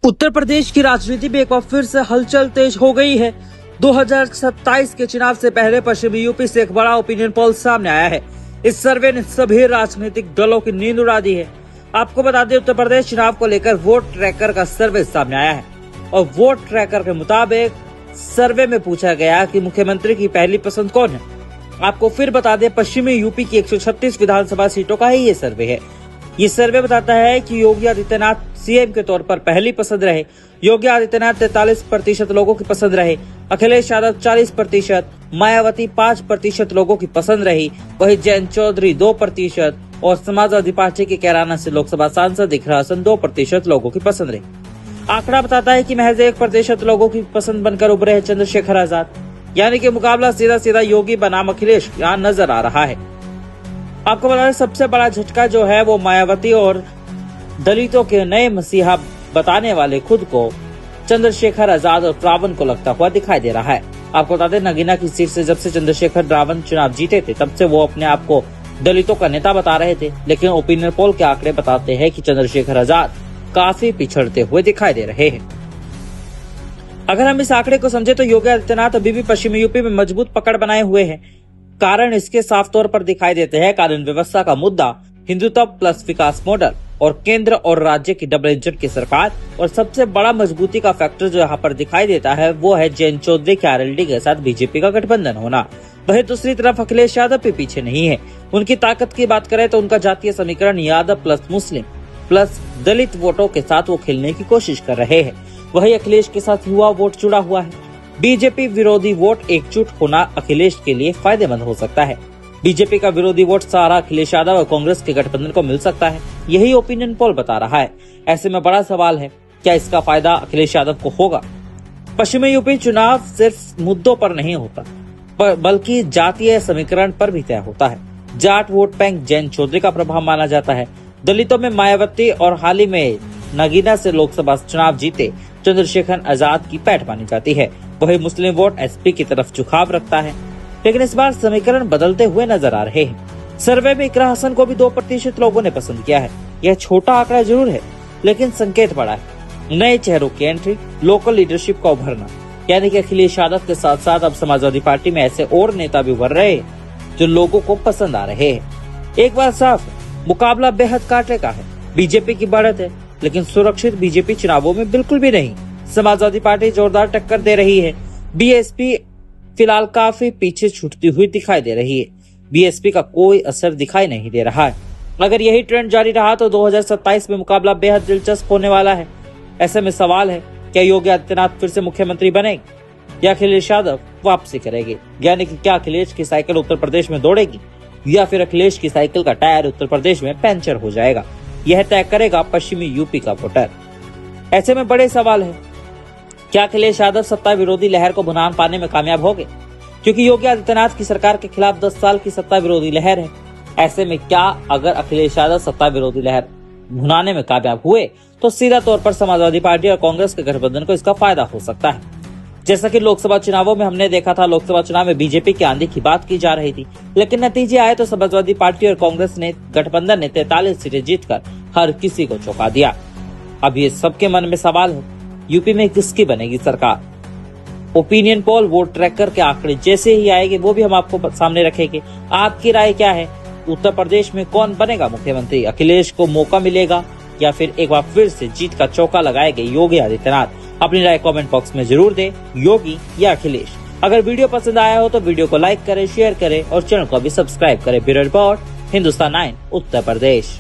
उत्तर प्रदेश की राजनीति में एक बार फिर से हलचल तेज हो गई है। 2027 के चुनाव से पहले पश्चिमी यूपी से एक बड़ा ओपिनियन पोल सामने आया है। इस सर्वे ने सभी राजनीतिक दलों की नींद उड़ा दी है। आपको बता दें, उत्तर प्रदेश चुनाव को लेकर वोट ट्रैकर का सर्वे सामने आया है और वोट ट्रैकर के मुताबिक सर्वे में पूछा गया कि मुख्यमंत्री की पहली पसंद कौन है। आपको फिर बता दें, पश्चिमी यूपी की 136 विधानसभा सीटों का ही ये सर्वे है। ये सर्वे बताता है कि योगी आदित्यनाथ सीएम के तौर पर पहली पसंद रहे। योगी आदित्यनाथ 43% लोगों की पसंद रहे। अखिलेश यादव 40%, मायावती 5% लोगों की पसंद रही। वहीं जयंत चौधरी 2% और समाजवादी पार्टी के कैराना से लोकसभा सांसद इकरा हसन 2% लोगों की पसंद रही। आंकड़ा बताता है कि महज 1% लोगों की पसंद बनकर उभरे हैं चंद्रशेखर आजाद, यानी कि मुकाबला सीधा सीधा योगी बनाम अखिलेश यहाँ नजर आ रहा है। आपको बता दें, सबसे बड़ा झटका जो है वो मायावती और दलितों के नए मसीहा बताने वाले खुद को चंद्रशेखर आजाद और रावण को लगता हुआ दिखाई दे रहा है। आपको बता दें, नगीना की सीट से जब से चंद्रशेखर रावण चुनाव जीते थे, तब से वो अपने आप को दलितों का नेता बता रहे थे। लेकिन ओपिनियन पोल के आंकड़े बताते हैं कि चंद्रशेखर आजाद काफी पिछड़ते हुए दिखाई दे रहे हैं। अगर हम इस आंकड़े को समझे तो योगी आदित्यनाथ अभी भी पश्चिमी यूपी में मजबूत पकड़ बनाए हुए हैं। कारण इसके साफ तौर पर दिखाई देते हैं। कानून व्यवस्था का मुद्दा, हिंदुत्व प्लस विकास मॉडल और केंद्र और राज्य की डबल इंजन की सरकार। और सबसे बड़ा मजबूती का फैक्टर जो यहाँ पर दिखाई देता है वो है जयंत चौधरी के आरएलडी के साथ बीजेपी का गठबंधन होना। वहीं दूसरी तरफ अखिलेश यादव भी पीछे नहीं है। उनकी ताकत की बात करें तो उनका जातीय समीकरण यादव प्लस मुस्लिम प्लस दलित वोटों के साथ वो खेलने की कोशिश कर रहे हैं। वही अखिलेश के साथ युवा वोट जुड़ा हुआ है। बीजेपी विरोधी वोट एकजुट होना अखिलेश के लिए फायदेमंद हो सकता है। बीजेपी का विरोधी वोट सारा अखिलेश यादव और कांग्रेस के गठबंधन को मिल सकता है, यही ओपिनियन पोल बता रहा है। ऐसे में बड़ा सवाल है, क्या इसका फायदा अखिलेश यादव को होगा? पश्चिमी यूपी चुनाव सिर्फ मुद्दों पर नहीं होता, बल्कि जातीय समीकरण पर भी तय होता है। जाट वोट बैंक जयंत चौधरी का प्रभाव माना जाता है। दलितों में मायावती और हाल ही में नगीना से लोकसभा चुनाव जीते चंद्रशेखर आजाद की पैठ मानी जाती है। वही मुस्लिम वोट एसपी की तरफ झुकाव रखता है। लेकिन इस बार समीकरण बदलते हुए नजर आ रहे हैं। सर्वे में इकरा हसन को भी 2% लोगों ने पसंद किया है। यह छोटा आंकड़ा जरूर है, लेकिन संकेत बड़ा है। नए चेहरों की एंट्री, लोकल लीडरशिप का उभरना, यानी कि अखिलेश यादव के साथ साथ अब समाजवादी पार्टी में ऐसे और नेता भी उभर रहे हैं जो लोगों को पसंद आ रहे हैं। एक बात साफ, मुकाबला बेहद कांटे का है। बीजेपी की बढ़त है, लेकिन सुरक्षित बीजेपी चुनावों में बिल्कुल भी नहीं। समाजवादी पार्टी जोरदार टक्कर दे रही है। बीएसपी फिलहाल काफी पीछे छूटती हुई दिखाई दे रही है। बीएसपी का कोई असर दिखाई नहीं दे रहा है। अगर यही ट्रेंड जारी रहा तो 2027 में मुकाबला बेहद दिलचस्प होने वाला है। ऐसे में सवाल है, क्या योगी आदित्यनाथ फिर से मुख्यमंत्री बनेंगे या अखिलेश यादव वापसी करेंगे? यानी कि क्या अखिलेश की साइकिल उत्तर प्रदेश में दौड़ेगी या फिर अखिलेश की साइकिल का टायर उत्तर प्रदेश में पंचर हो जाएगा? यह तय करेगा पश्चिमी यूपी का वोटर। ऐसे में बड़े सवाल है, क्या अखिलेश यादव सत्ता विरोधी लहर को भुनान पाने में कामयाब होंगे? क्योंकि योगी आदित्यनाथ की सरकार के खिलाफ 10 साल की सत्ता विरोधी लहर है। ऐसे में क्या अगर अखिलेश यादव सत्ता विरोधी लहर भुनाने में कामयाब हुए तो सीधा तौर पर समाजवादी पार्टी और कांग्रेस के गठबंधन को इसका फायदा हो सकता है। जैसा कि लोकसभा चुनावों में हमने देखा था, लोकसभा चुनाव में बीजेपी की आंधी की बात की जा रही थी, लेकिन नतीजे आए तो समाजवादी पार्टी और कांग्रेस ने गठबंधन ने 43 सीटें जीतकर हर किसी को चौंका दिया। अब ये सबके मन में सवाल है, यूपी में किसकी बनेगी सरकार? ओपिनियन पोल, वोट ट्रैकर के आंकड़े जैसे ही आएंगे वो भी हम आपको सामने रखेंगे। आपकी राय क्या है? उत्तर प्रदेश में कौन बनेगा मुख्यमंत्री? अखिलेश को मौका मिलेगा या फिर एक बार फिर से जीत का चौका लगाएंगे योगी आदित्यनाथ? अपनी राय कमेंट बॉक्स में जरूर दें, योगी या अखिलेश। अगर वीडियो पसंद आया हो तो वीडियो को लाइक करें, शेयर करें और चैनल को भी सब्सक्राइब करें। Bureau report, Hindustan 9 Uttar Pradesh.